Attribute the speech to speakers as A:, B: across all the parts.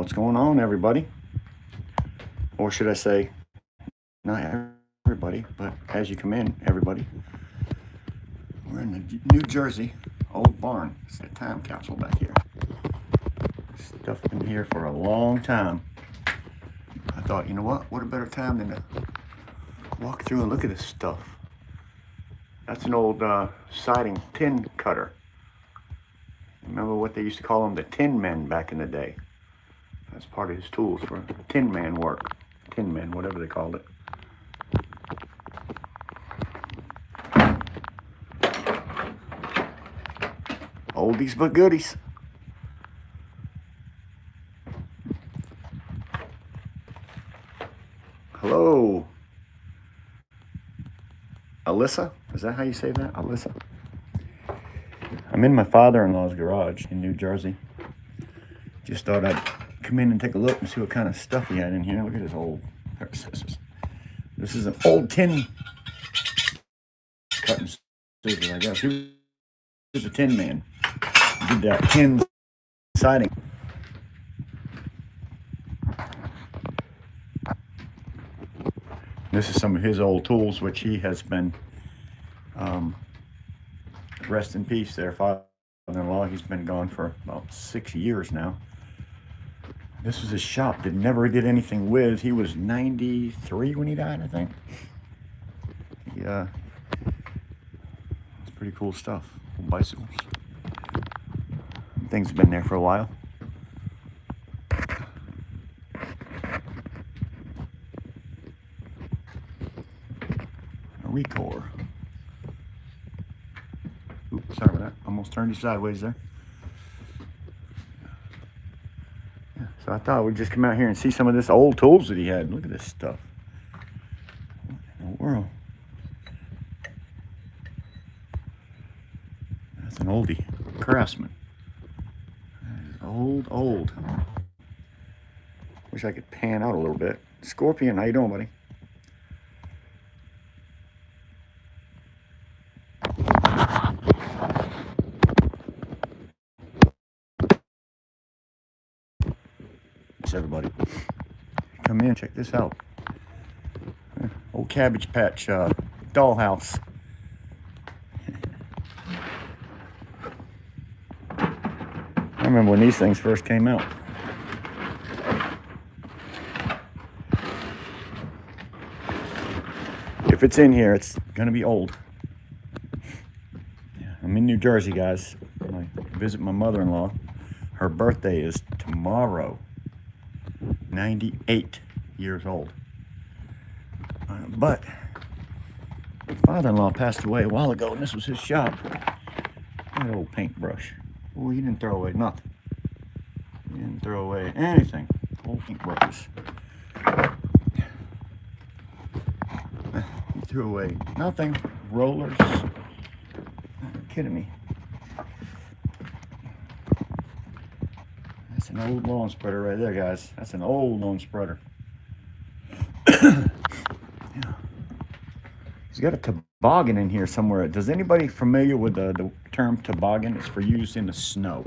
A: What's going on, everybody? Or should I say, not everybody, but as you come in, everybody. We're in the New Jersey old barn. It's the time capsule back here. Stuff been here for a long time. I thought, you know what a better time than to walk through and look at this stuff. That's an old siding tin cutter. Remember what they used to call them, the tin men back in the day. That's part of his tools for tin man work. Tin men, whatever they called it. Oldies but goodies. Hello. Alyssa? Is that how you say that? Alyssa? I'm in my father-in-law's garage in New Jersey. Just thought I'd come in and take a look and see what kind of stuff he had in here. Look at this old, this is an old tin cutting scissors, I guess. He was a tin man. He did that tin siding. This is some of his old tools, which he has been, rest in peace there, father-in-law. He's been gone for about 6 years now. This was his shop that never did anything with. He was 93 when he died, I think. Yeah, it's pretty cool stuff. Old bicycles. Things have been there for a while. A Recore. Oops, sorry about that. Almost turned you sideways there. So I thought we'd just come out here and see some of this old tools that he had. Look at this stuff. What in the world? That's an oldie. Craftsman. Old. Wish I could pan out a little bit. Scorpion, how you doing, buddy? Everybody, come in, check this out. Old Cabbage Patch dollhouse. I remember when these things first came out. If it's in here, it's gonna be old. Yeah, I'm in New Jersey, guys. I visit my mother-in-law. Her birthday is tomorrow. 98 years old. But father-in-law passed away a while ago, and this was his shop. That old paintbrush. Oh, he didn't throw away nothing. He didn't throw away anything. Old paintbrushes. He threw away nothing. Rollers. Are you kidding me? That's an old lawn spreader right there, guys. That's an old lawn spreader. Yeah. He's got a toboggan in here somewhere. Does anybody familiar with the term toboggan? It's for use in the snow.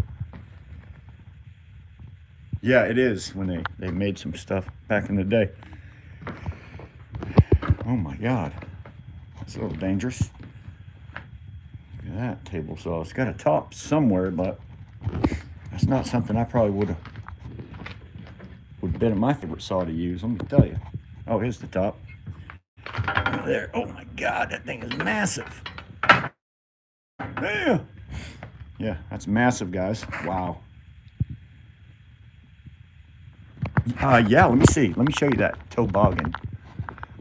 A: Yeah, it is when they made some stuff back in the day. Oh my God. That's a little dangerous. Look at that table saw. It's got a top somewhere, but that's not something I probably would have been my favorite saw to use, let me tell you. Oh, here's the top. There. Oh my God, that thing is massive. Yeah, that's massive, guys. Wow. Yeah, let me see. Let me show you that toboggan.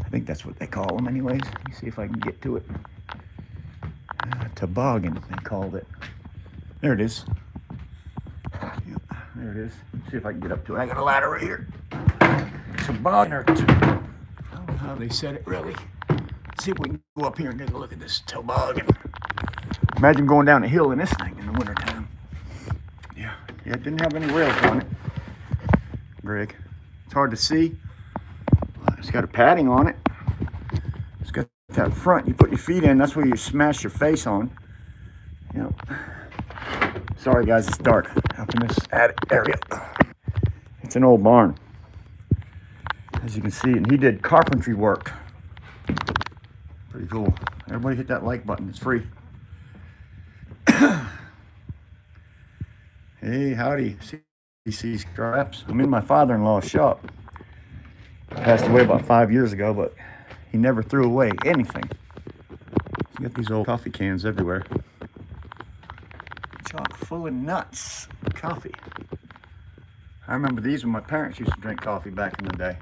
A: I think that's what they call them anyways. Let me see if I can get to it. Toboggan, they called it. There it is. There it is. Let's see if I can get up to it. I got a ladder right here. Toboggan or two. I don't know how they said it really. Let's see if we can go up here and take a look at this toboggan. Imagine going down a hill in this thing in the wintertime. Yeah, it didn't have any rails on it. Greg, it's hard to see. It's got a padding on it. It's got that front. You put your feet in. That's where you smash your face on. You know. Sorry guys, it's dark up in this attic area. It's It's an old barn, as you can see, and he did carpentry work. Pretty cool. Everybody hit that like button. It's free. Hey, howdy. CC Scraps. I'm in my father-in-law's shop. He passed away about 5 years ago, but he never threw away anything. You got these old coffee cans everywhere. Chock full of nuts. Coffee. I remember these when my parents used to drink coffee back in the day.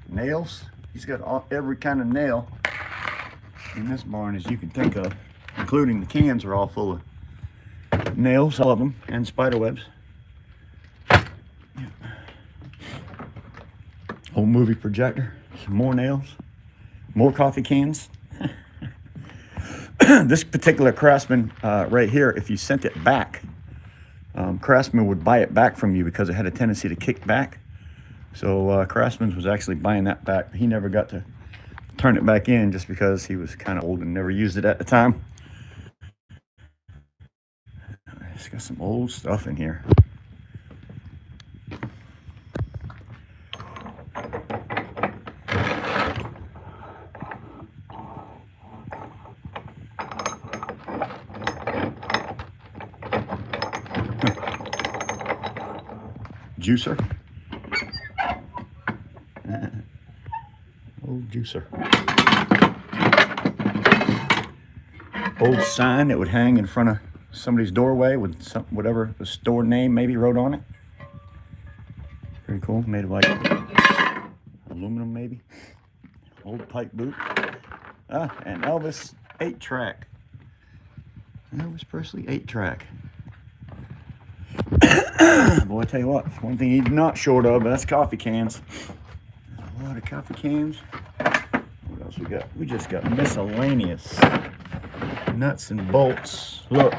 A: Nails. He's got every kind of nail in this barn as you can think of, including the cans are all full of nails, all of them, and spider webs. Old movie projector, some more nails, more coffee cans. This particular Craftsman right here, if you sent it back, Craftsman would buy it back from you because it had a tendency to kick back. So Craftsman was actually buying that back. He never got to turn it back in just because he was kind of old and never used it at the time. It's got some old stuff in here. Juicer. Old juicer. Old sign that would hang in front of somebody's doorway with some, whatever the store name maybe wrote on it. Pretty cool. Made of like aluminum maybe. Old pipe boot. And Elvis 8-track. Elvis Presley 8-track. Boy, I tell you what, one thing he's not short of, that's coffee cans. A lot of coffee cans. What else we got? We just got miscellaneous nuts and bolts. Look,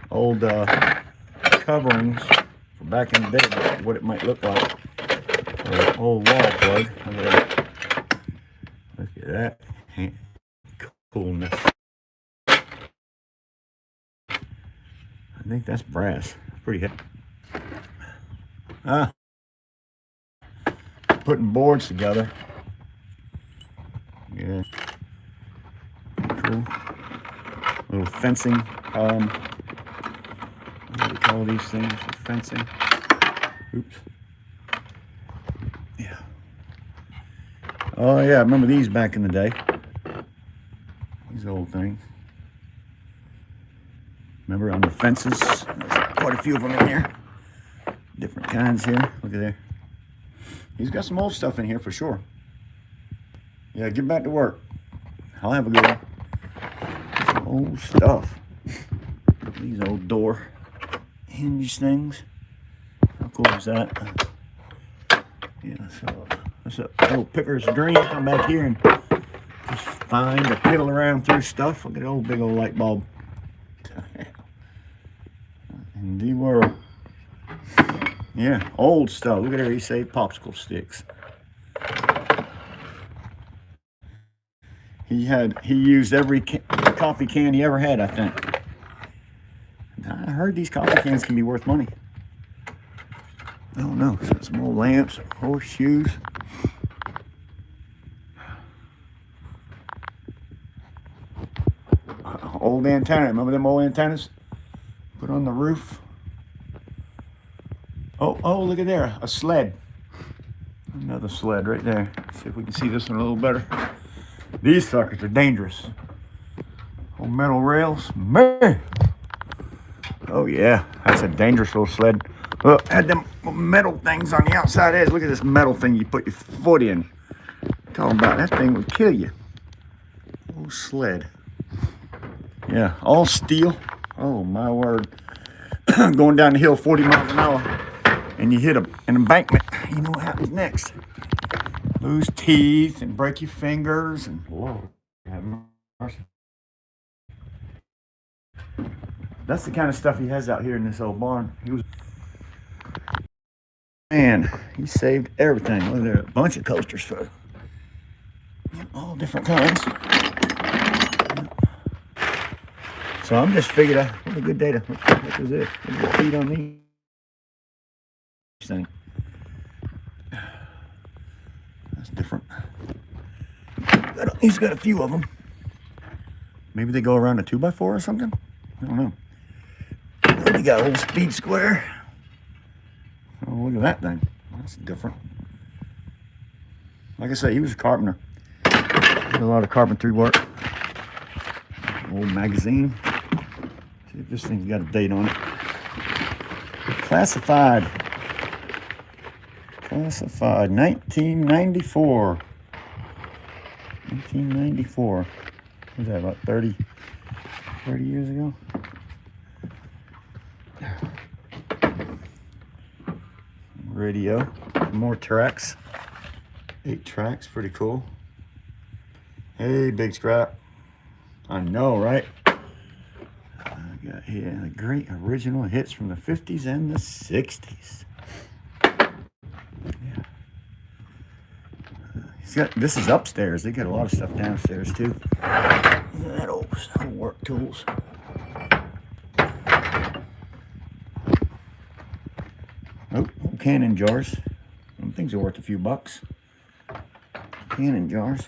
A: old coverings from back in the day, what it might look like for an old wall plug. Look at that coolness. I think that's brass. Pretty heavy. Putting boards together. Yeah. Cool. Little fencing. What do we call these things? Fencing. Oops. Yeah. Oh yeah, I remember these back in the day. These old things. Remember on the fences? There's quite a few of them in here. Different kinds here. Look at there. He's got some old stuff in here for sure. Yeah, get back to work. I'll have a good one. Some old stuff. These old door hinge things. How cool is that? Yeah, so that's a old picker's dream. Come back here and just find or piddle around through stuff. Look at the old big old light bulb. In the world. Yeah, old stuff. Look at there, he saved popsicle sticks. He used every coffee can he ever had, I think. I heard these coffee cans can be worth money. I don't know. So some old lamps, horseshoes. Old antenna. Remember them old antennas? Put on the roof. Oh, look at there, a sled. Another sled right there. See if we can see this one a little better. These suckers are dangerous. Old metal rails, man. Oh yeah, that's a dangerous little sled. Look, had them metal things on the outside edge. Look at this metal thing you put your foot in. Talking about that thing would kill you. Old sled. Yeah, all steel. Oh my word. Going down the hill 40 miles an hour and you hit an embankment, you know what happens next. Lose teeth and break your fingers and whoa. That's the kind of stuff he has out here in this old barn. Man, he saved everything. Look there, a bunch of coasters for all different kinds. So I'm just figured out what a good day to look at this. Look at the feet on these. thing. That's different. He's got a few of them. Maybe they go around a 2x4 or something? I don't know. We got a little speed square. Oh, look at that thing. That's different. Like I said, he was a carpenter. Did a lot of carpentry work. Old magazine. See if this thing's got a date on it. Classified. Classified 1994. 1994. What was that, about 30 years ago? Radio. More tracks. 8 tracks, pretty cool. Hey, big scrap. I know, right? I got here the great original hits from the 50s and the 60s. Yeah. He's got, this is upstairs. They got a lot of stuff downstairs too. That old work tools. Oh, canning jars. Them things are worth a few bucks. Canning jars.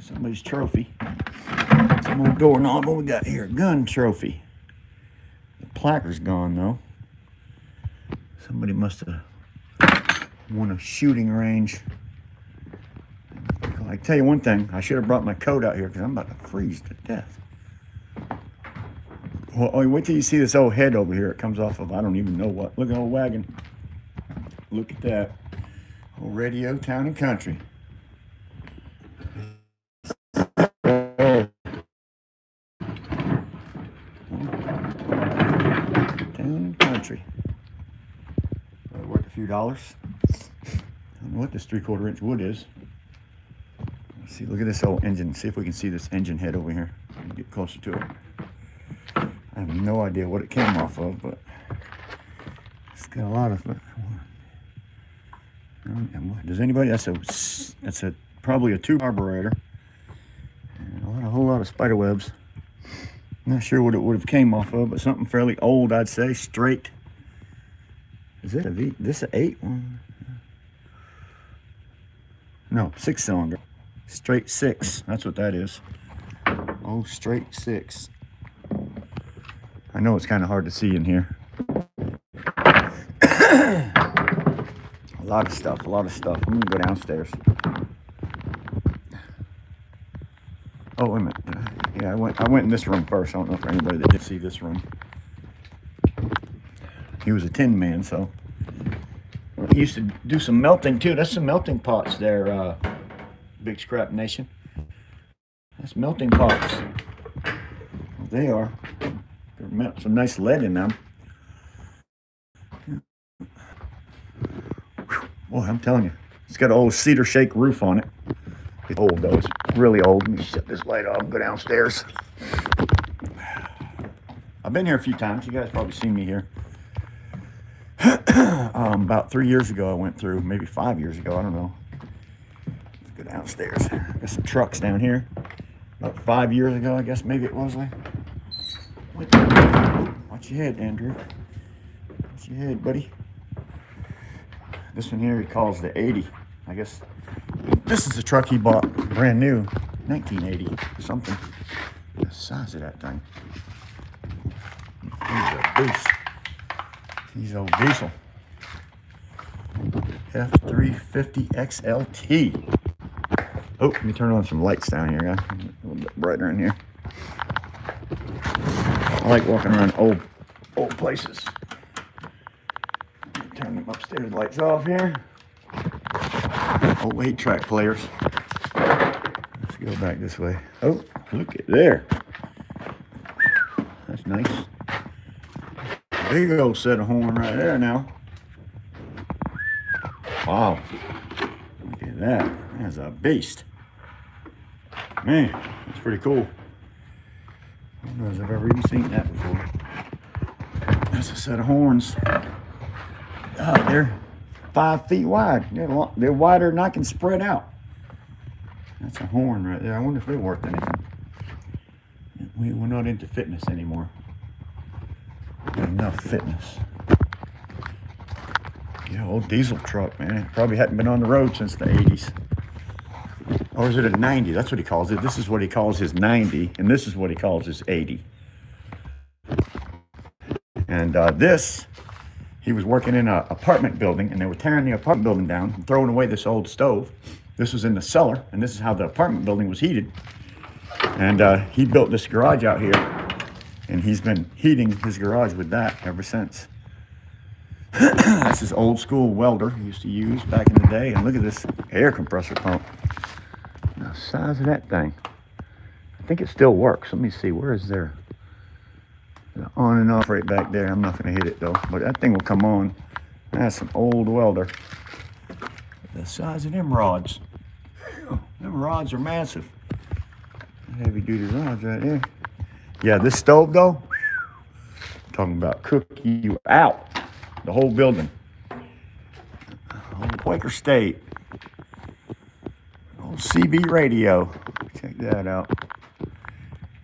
A: Somebody's trophy. Some old doorknob. What we got here? Gun trophy. The placard's gone though. Somebody must have won a shooting range. I tell you one thing. I should have brought my coat out here because I'm about to freeze to death. Well, wait till you see this old head over here. It comes off of I don't even know what. Look at the old wagon. Look at that. Old radio, town and country. Country. Worth a few dollars. I don't know what this 3/4 inch wood is. Let's see, look at this old engine. See if we can see this engine head over here. Get closer to it. I have no idea what it came off of, but it's got a lot of. Does anybody? That's probably a 2 carburetor. And a whole lot of spider webs. Not sure what it would have came off of, but something fairly old, I'd say. Straight. Is it a V? This an 8 one? No, 6-cylinder. Straight 6. That's what that is. Oh, straight 6. I know it's kind of hard to see in here. A lot of stuff. A lot of stuff. I'm gonna go downstairs. Oh, wait a minute. Yeah, I went in this room first. I don't know for anybody that did see this room. He was a tin man, so he used to do some melting too. That's some melting pots there, Big Scrap Nation. That's melting pots. They are. There's some nice lead in them. Boy, I'm telling you, it's got an old cedar shake roof on it. It's old though. It's really old. Let me shut this light off and go downstairs. I've been here a few times. You guys probably seen me here. About 3 years ago I went through, maybe 5 years ago, I don't know. Let's go downstairs. Got some trucks down here. About 5 years ago, I guess maybe it was. Watch your head, Andrew. Watch your head, buddy. This one here he calls the 80. I guess this is a truck he bought brand new, 1980 or something. The size of that thing. He's a beast. He's old diesel. F350 XLT. Oh, let me turn on some lights down here, guys. A little bit brighter in here. I like walking around old places. Turn them upstairs lights off here. Old 8-track players. Let's go back this way. Oh, look at there. That's nice. Big old set of horn right there now. Wow. Look at that. That's a beast. Man, that's pretty cool. I don't know if I've ever even seen that before. That's a set of horns. They're 5 feet wide. They're wider than I can spread out. That's a horn right there. I wonder if they're worth anything. We're not into fitness anymore. Enough fitness. Yeah, old diesel truck, man. It probably hadn't been on the road since the 80s. Or is it a 90? That's what he calls it. This is what he calls his 90, and this is what he calls his 80. And this, he was working in an apartment building, and they were tearing the apartment building down and throwing away this old stove. This was in the cellar, and this is how the apartment building was heated. And he built this garage out here, and he's been heating his garage with that ever since. That's his old school welder he used to use back in the day. And look at this air compressor pump. The size of that thing. I think it still works. Let me see. Where is there? On and off right back there. I'm not going to hit it though, but that thing will come on. That's some old welder. The size of them rods. Them rods are massive. Heavy duty rods right there. Yeah, this stove though, talking about cook you out. The whole building. Old Quaker State. Old CB radio. Check that out.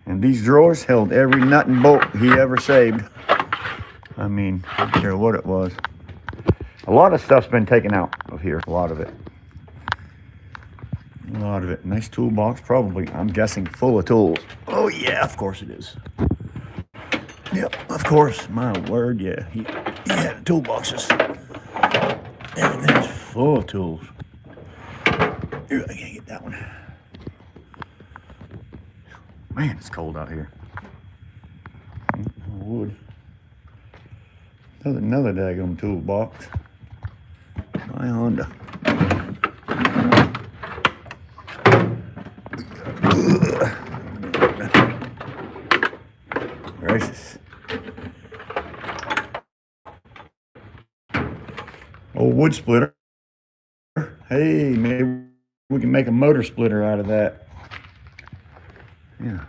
A: And these drawers held every nut and bolt he ever saved. I mean, I don't care what it was. A lot of stuff's been taken out of here. A lot of it. A lot of it. Nice toolbox, probably, I'm guessing, full of tools. Oh yeah, of course it is. Yep, of course. My word, yeah. He had toolboxes. Everything's full of tools. Ooh, I can't get that one. Man, it's cold out here. Wood. Another daggone toolbox. My Honda. Gracious. Old wood splitter. Hey, maybe we can make a motor splitter out of that. Yeah,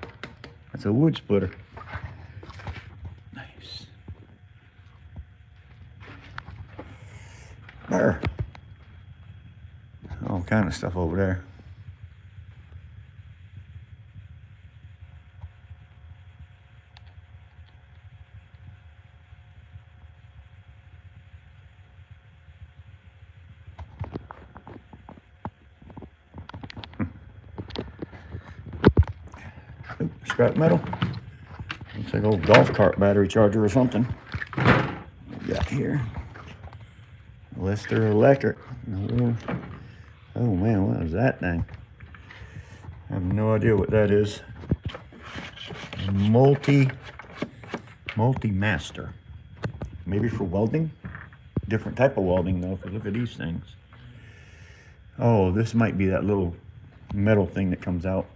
A: that's a wood splitter. Nice. There. All kind of stuff over there. Scrap metal. Looks like an old golf cart battery charger or something. What we got here? Lister Electric. Oh man, what is that thing? I have no idea what that is. Multi-master. Maybe for welding? Different type of welding though, if you look at these things. Oh, this might be that little metal thing that comes out.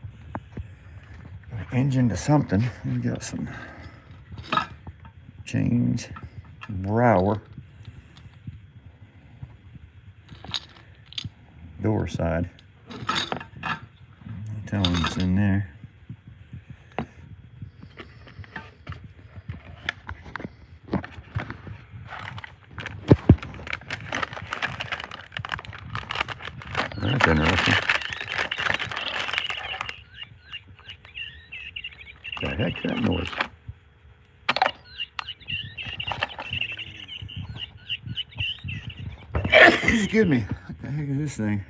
A: Engine to something. We got some change, Brower, door side. Tell them it's in there. That's interesting. What the heck's that noise? Excuse me. What the heck is this thing?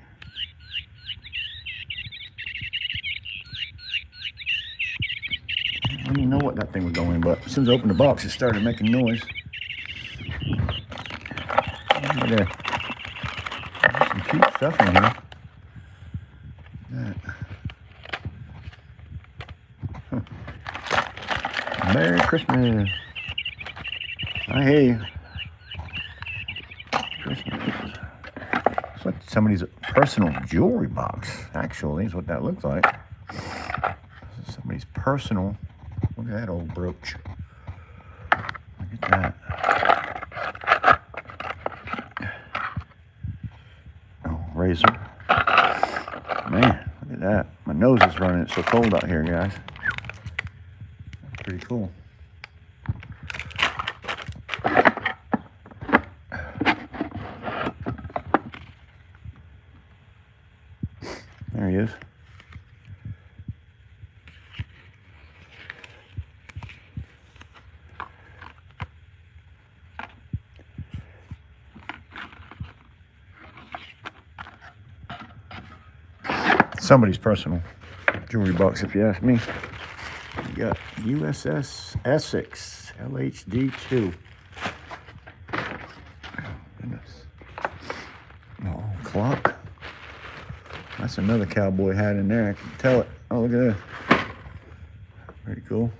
A: I don't even know what that thing was going, but as soon as I opened the box, it started making noise. Look at that. Some cute stuff in here. Merry Christmas. I hear you. Christmas. It's like somebody's personal jewelry box, actually, is what that looks like. This is somebody's personal. Look at that old brooch. Look at that. Oh, razor. Man, look at that. My nose is running. It's so cold out here, guys. Pretty cool. There he is. somebody's personal jewelry box, if you ask me. We got USS Essex LHD2. Goodness. Oh, clock. That's another cowboy hat in there. I can tell it. Oh, look at that. Pretty cool.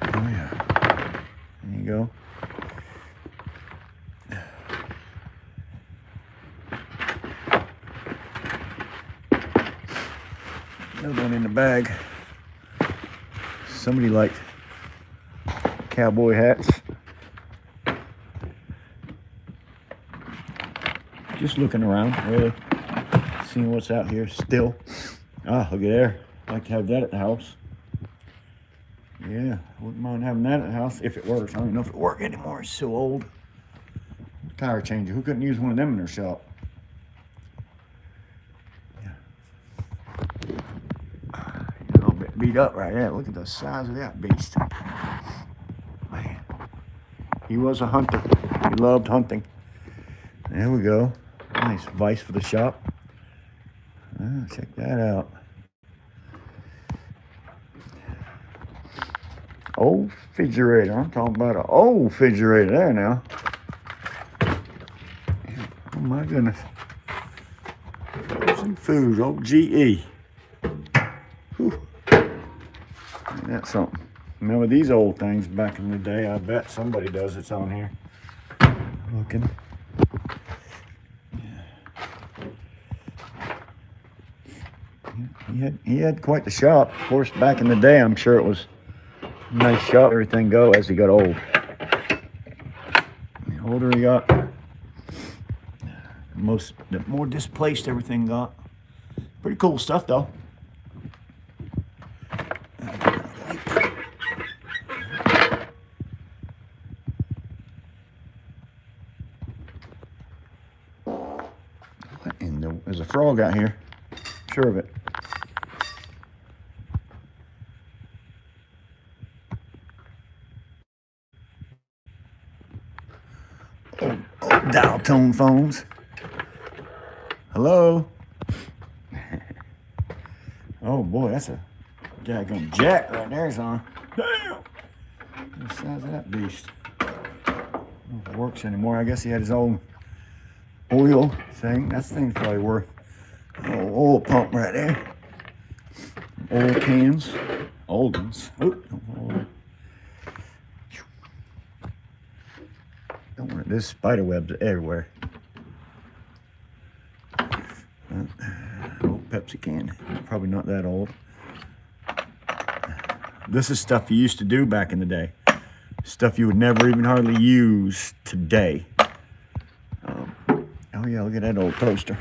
A: Oh, yeah. There you go. Another one in the bag. Somebody liked cowboy hats. Just looking around, really. Seeing what's out here still. Ah, look at there. I'd like to have that at the house. Yeah, wouldn't mind having that at the house if it works. I don't know if it works anymore. It's so old. Tire changer. Who couldn't use one of them in their shop? A little bit beat up right there. Look at the size of that beast. Man, he was a hunter. He loved hunting. There we go. Nice vise for the shop. Check that out. Old refrigerator. I'm talking about an old refrigerator there now. Oh my goodness. Some food. Old GE. Whew. That's something. Remember these old things back in the day? I bet somebody does that's on here. Looking. He had quite the shop. Of course, back in the day, I'm sure it was a nice shop. Everything go as he got old. The older he got, the more displaced everything got. Pretty cool stuff, though. And there's a frog out here. Sure of it. Oh, dial tone phones. Hello. Oh boy, that's a daggone jack right there, son. Damn. The size of that beast. I don't know if it works anymore. I guess he had his own oil thing. That thing's probably worth an oil pump right there. Oil cans. Old ones. Oh, don't want it. There's spider webs everywhere. Old Pepsi can. Probably not that old. This is stuff you used to do back in the day. Stuff you would never even hardly use today. Oh yeah, look at that old toaster.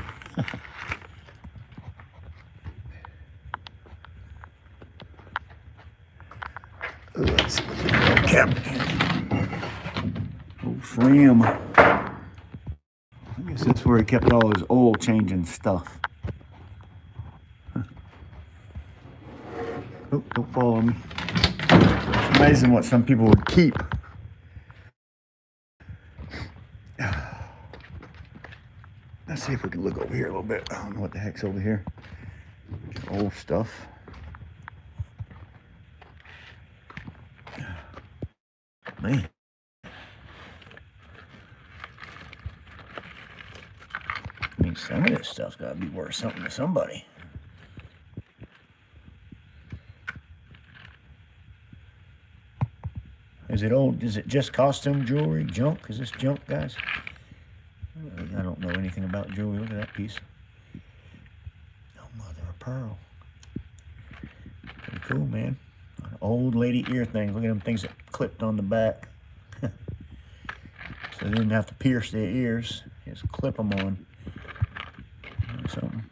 A: Let's see what's in the old cabinet. Old Fram. I guess that's where he kept all his oil changing stuff. Oh, don't follow me. It's amazing what some people would keep. Let's see if we can look over here a little bit. I don't know what the heck's over here. Old stuff. Man. I mean, some of this stuff's got to be worth something to somebody. Is it old? Is it just costume jewelry? Junk? Is this junk, guys? I don't know anything about jewelry. Look at that piece. Oh, mother of pearl. Pretty cool, man. Old lady ear things. Look at them things that clipped on the back. So they didn't have to pierce their ears. Just clip them on. Something.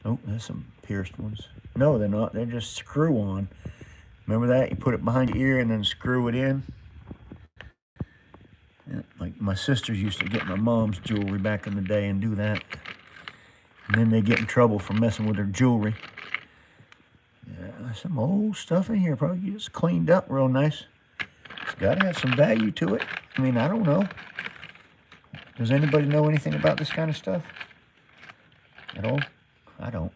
A: Oh, there's some pierced ones. No, they're not. They're just screw on. Remember that? You put it behind your ear and then screw it in. Yeah, like my sisters used to get my mom's jewelry back in the day and do that. And then they get in trouble for messing with their jewelry. Yeah, some old stuff in here. Probably just cleaned up real nice. It's got to have some value to it. I mean, I don't know. Does anybody know anything about this kind of stuff? at all. I don't.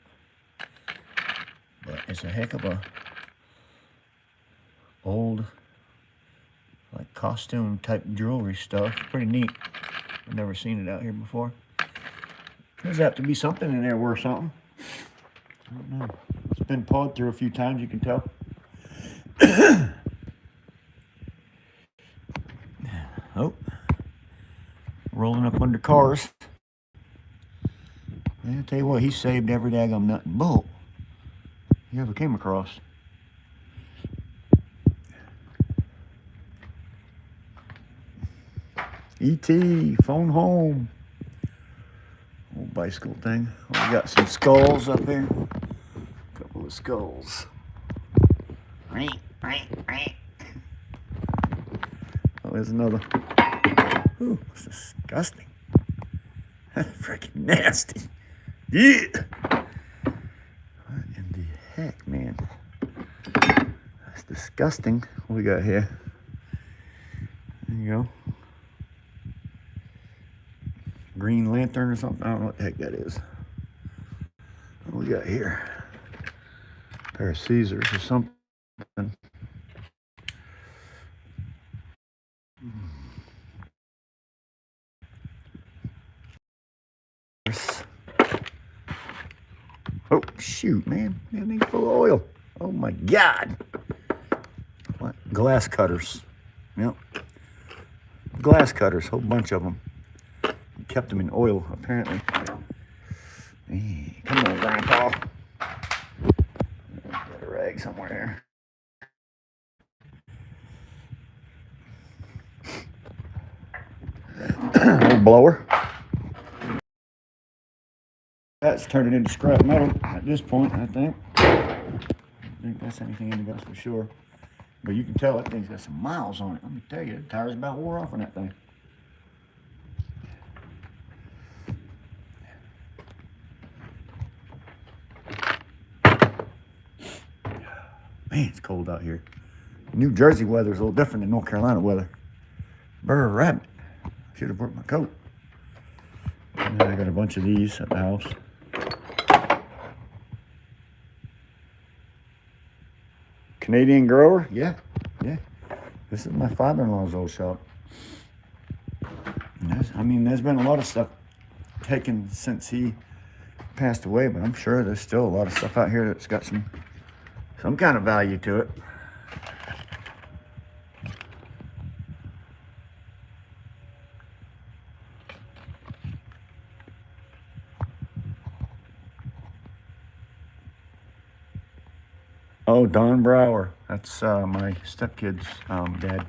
A: But it's a heck of a old, like costume type jewelry stuff. Pretty neat. I've never seen it out here before. There's have to be something in there worth something. I don't know. It's been pawed through a few times, you can tell. Oh, rolling up under cars. I'll tell you what, he saved every daggum nut and bolt you ever came across. E.T. phone home. Old bicycle thing. We got some skulls up here. A couple of skulls. Oh, there's another. Ooh, it's disgusting. That's freaking nasty. Yeah. What in the heck, man? That's disgusting. What we got here? There you go. Green lantern or something. I don't know what the heck that is. What we got here? A pair of scissors or something. Oh, shoot, man. That thing's full of oil. Oh, my God. What? Glass cutters. Yep. Glass cutters. Whole bunch of them. Kept them in oil, apparently. Hey, come on, Grandpa. Got a rag somewhere here. Old blower. That's turning into scrap metal at this point, I think. I don't think that's anything in else for sure. But you can tell that thing's got some miles on it. Let me tell you, the tires about wore off on that thing. Man, it's cold out here. New Jersey weather is a little different than North Carolina weather. Brr rabbit. Should have brought my coat. And I got a bunch of these at the house. Canadian grower? Yeah. This is my father-in-law's old shop. I mean, there's been a lot of stuff taken since he passed away, but I'm sure there's still a lot of stuff out here that's got some kind of value to it. Oh, Don Brower. That's my stepkid's dad.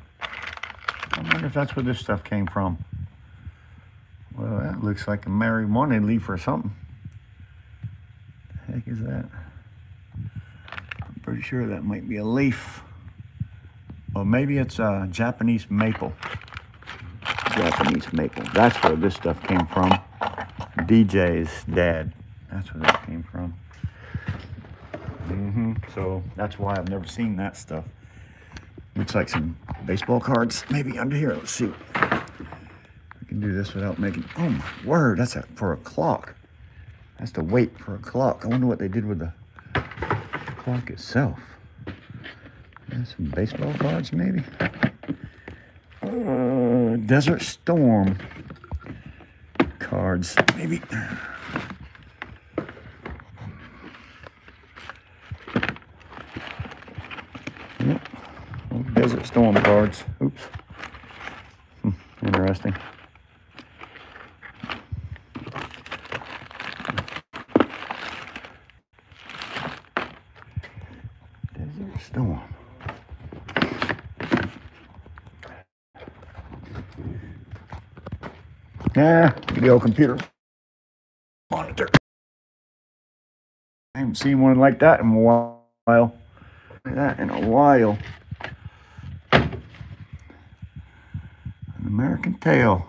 A: I wonder if that's where this stuff came from. Well, that looks like a marijuana leaf or something. The heck is that? I'm pretty sure that might be a leaf. Or maybe it's a Japanese maple. Japanese maple. That's where this stuff came from. DJ's dad. That's where that came from. So that's why I've never seen that stuff. Looks like some baseball cards maybe under here. Let's see. I can do this without making. Oh my word! That's for a clock. That's the weight for a clock. I wonder what they did with the clock itself. There's some baseball cards maybe. Desert Storm cards maybe. Yep. Desert Storm cards. Oops. Interesting. Desert Storm. The old computer monitor. I haven't seen one like that in a while. Look at that in a while. An American Tail.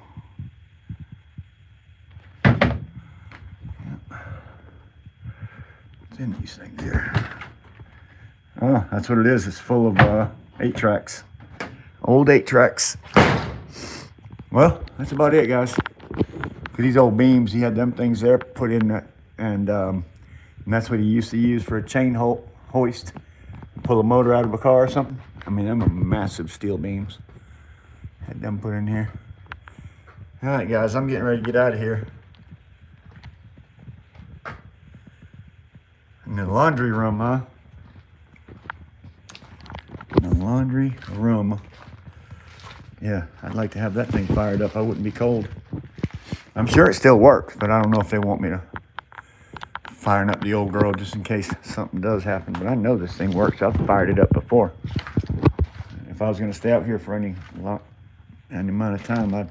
A: Yep. What's in these things here? Oh, that's what it is. It's full of 8-tracks. Old 8-tracks. Well, that's about it, guys. For these old beams, he had them things there put in that And that's what he used to use for a chain hoist. Pull a motor out of a car or something. I mean, them are massive steel beams. Had them put in here. All right, guys, I'm getting ready to get out of here. In the laundry room, huh? In the laundry room. Yeah, I'd like to have that thing fired up. I wouldn't be cold. I'm sure it still works, but I don't know if they want me to firing up the old girl just in case something does happen. But I know this thing works. I've fired it up before. If I was going to stay out here for any amount of time, I'd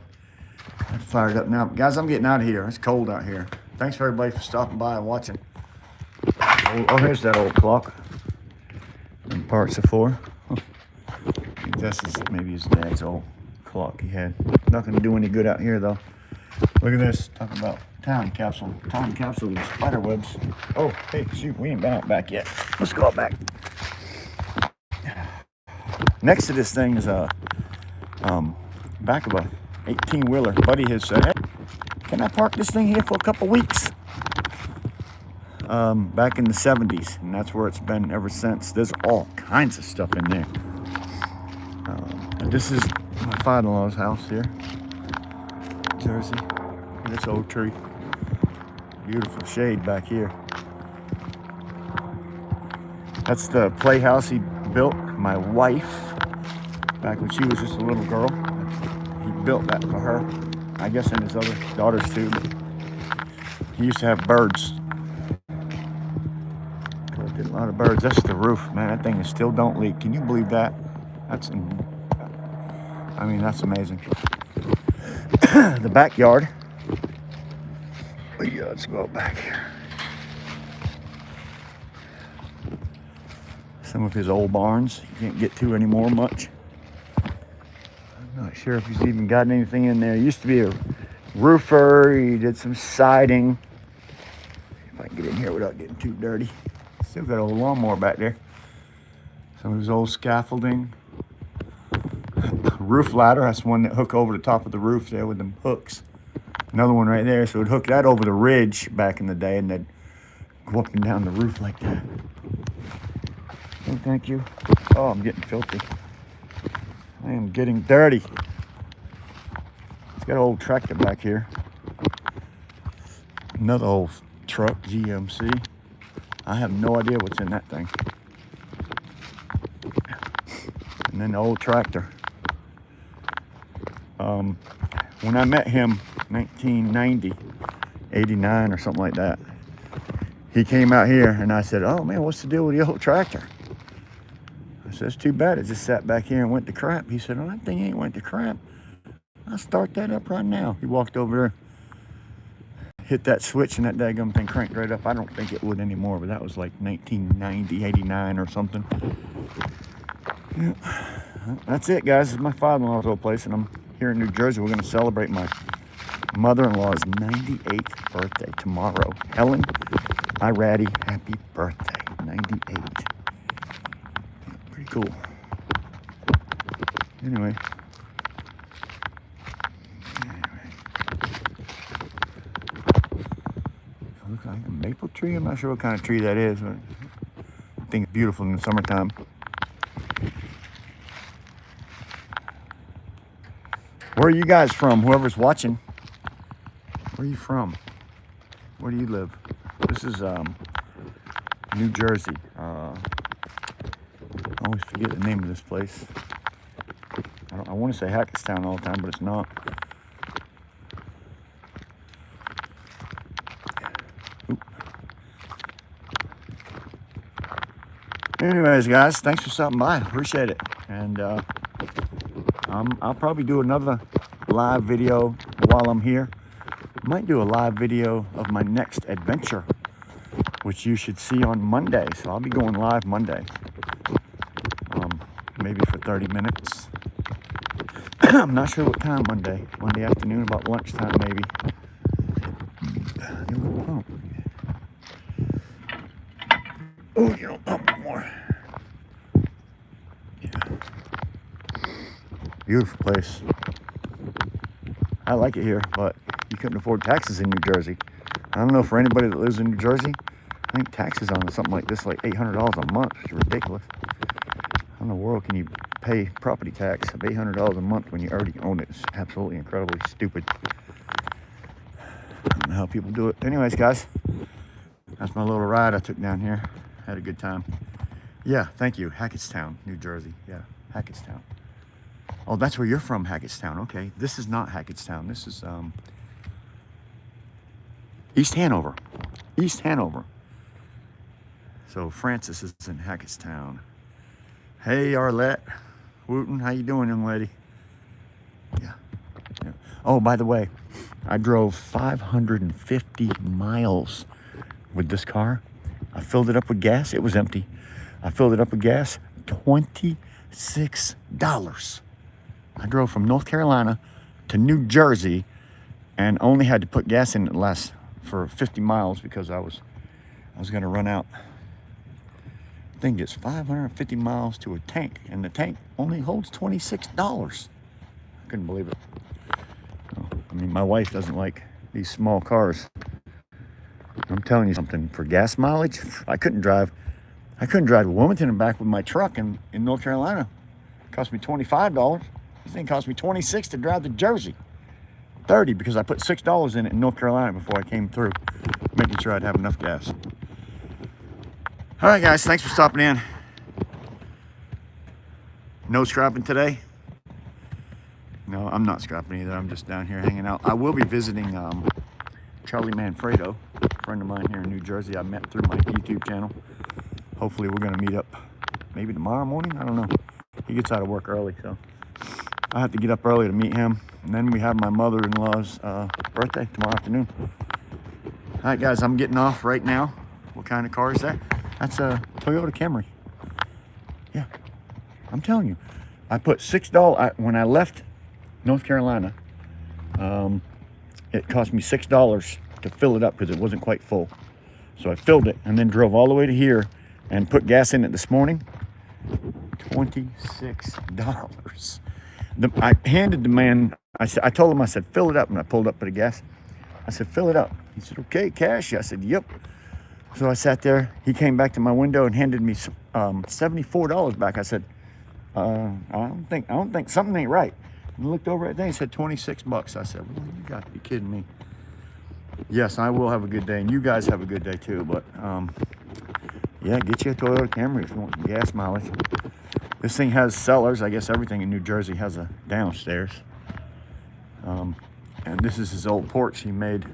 A: fire it up now. Guys, I'm getting out of here. It's cold out here. Thanks for everybody for stopping by and watching. Oh, here's that old clock. In parts of 4. I think this is maybe his dad's old clock he had. Not going to do any good out here, though. Look at this. Talking about time capsule. Time capsule with spider webs. Oh, hey, shoot, we ain't been out back yet. Let's go out back. Next to this thing is a back of a 18-wheeler. Buddy has said, hey, can I park this thing here for a couple weeks? Back in the 70s, and that's where it's been ever since. There's all kinds of stuff in there. This is my father-in-law's house here, Jersey. This old tree. Beautiful shade back here. That's the playhouse he built. My wife, back when she was just a little girl, he built that for her. I guess and his other daughters too. But he used to have birds. Collected a lot of birds. That's the roof, man. That thing still don't leak. Can you believe that? I mean, that's amazing. The backyard. Yeah, let's go back here. Some of his old barns. You can't get to anymore much. I'm not sure if he's even gotten anything in there. He used to be a roofer. He did some siding. If I can get in here without getting too dirty. Still got a old lawnmower back there. Some of his old scaffolding. Roof ladder. That's one that hook over the top of the roof there with them hooks. Another one right there. So it would hook that over the ridge back in the day, and they'd go up and down the roof like that. Oh, thank you. Oh, I'm getting filthy. I am getting dirty. It's got an old tractor back here. Another old truck, GMC. I have no idea what's in that thing. And then the old tractor. When I met him, 1990, 89 or something like that, he came out here and I said, oh man, what's the deal with the old tractor? I said, it's too bad it just sat back here and went to crap. He said, oh, that thing ain't went to crap. I'll start that up right now. He walked over there, hit that switch, and that daggum thing cranked right up. I don't think it would anymore, but that was like 1990, 89 or something. Yeah. That's it, guys. This is my father-in-law's old place, and I'm here in New Jersey. We're going to celebrate my mother-in-law's 98th birthday tomorrow. Helen, my ratty, happy birthday. 98. Pretty cool. Anyway. Looks like a maple tree. I'm not sure what kind of tree that is, but I think it's beautiful in the summertime. Where are you guys from? Whoever's watching, where are you from? Where do you live? This is New Jersey. I always forget the name of this place. I want to say Hackettstown all the time, but it's not. Oop. Anyways, guys, thanks for stopping by. Appreciate it. And I'll probably do another live video while I'm here. Might do a live video of my next adventure, which you should see on Monday. So I'll be going live Monday, maybe for 30 minutes. I'm not sure what time Monday. Monday afternoon, about lunchtime maybe. Oh, you don't pump more. Beautiful place. I like it here, but you couldn't afford taxes in New Jersey. I don't know, for anybody that lives in New Jersey, I think taxes on something like this, like $800 a month. It's ridiculous. How in the world can you pay property tax of $800 a month when you already own it? It's absolutely incredibly stupid. I don't know how people do it. Anyways, guys, that's my little ride I took down here. Had a good time. Yeah, thank you. Hackettstown, New Jersey. Yeah, Hackettstown. Oh, that's where you're from, Hackettstown. Okay, this is not Hackettstown. This is East Hanover. East Hanover. So Francis is in Hackettstown. Hey, Arlette. Wooten, how you doing, young lady? Yeah. Oh, by the way, I drove 550 miles with this car. I filled it up with gas. It was empty. I filled it up with gas. $26. I drove from North Carolina to New Jersey and only had to put gas in it less for 50 miles because I was going to run out. I think it's 550 miles to a tank, and the tank only holds $26. I couldn't believe it. I mean, my wife doesn't like these small cars. I'm telling you something, for gas mileage, I couldn't drive to Wilmington and back with my truck in North Carolina. It cost me $25. This thing cost me $26 to drive to Jersey. $30 because I put $6 in it in North Carolina before I came through, making sure I'd have enough gas. All right, guys, thanks for stopping in. No scrapping today? No, I'm not scrapping either. I'm just down here hanging out. I will be visiting Charlie Manfredo, a friend of mine here in New Jersey. I met through my YouTube channel. Hopefully we're going to meet up maybe tomorrow morning. I don't know. He gets out of work early, so I have to get up early to meet him. And then we have my mother-in-law's birthday tomorrow afternoon. All right, guys, I'm getting off right now. What kind of car is that? That's a Toyota Camry. Yeah, I'm telling you. I put $6, when I left North Carolina, it cost me $6 to fill it up because it wasn't quite full. So I filled it and then drove all the way to here and put gas in it this morning. $26. I handed the man, I told him, I said, fill it up. And I pulled up for the gas. I said, fill it up. He said, okay, cash? I said, yep. So I sat there. He came back to my window and handed me $74 back. I said, I don't think something ain't right. And I looked over at that. He said $26. I said, well, you got to be kidding me. Yes, I will have a good day, and you guys have a good day too. But yeah, get you a Toyota Camry if you want some gas mileage. This thing has cellars. I guess everything in New Jersey has a downstairs. And this is his old porch he made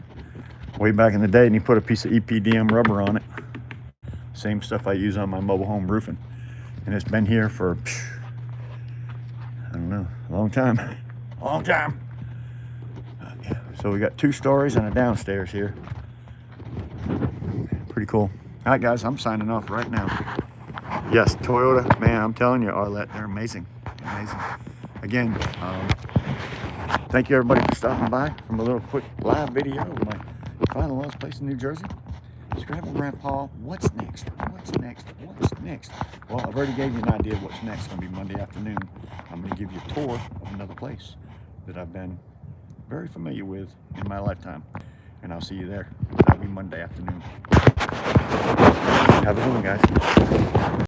A: way back in the day, and he put a piece of EPDM rubber on it. Same stuff I use on my mobile home roofing. And it's been here for, I don't know, a long time. A long time. Yeah. So we got 2 stories and a downstairs here. Pretty cool. All right, guys, I'm signing off right now. Yes, Toyota, man, I'm telling you, Arlette, they're amazing. Amazing. Again, thank you, everybody, for stopping by from a little quick live video of my final lost place in New Jersey. Scrabble Grandpa, what's next? What's next? What's next? Well, I've already gave you an idea of what's next. It's going to be Monday afternoon. I'm going to give you a tour of another place that I've been very familiar with in my lifetime. And I'll see you there. That'll be Monday afternoon. Have a good one, guys.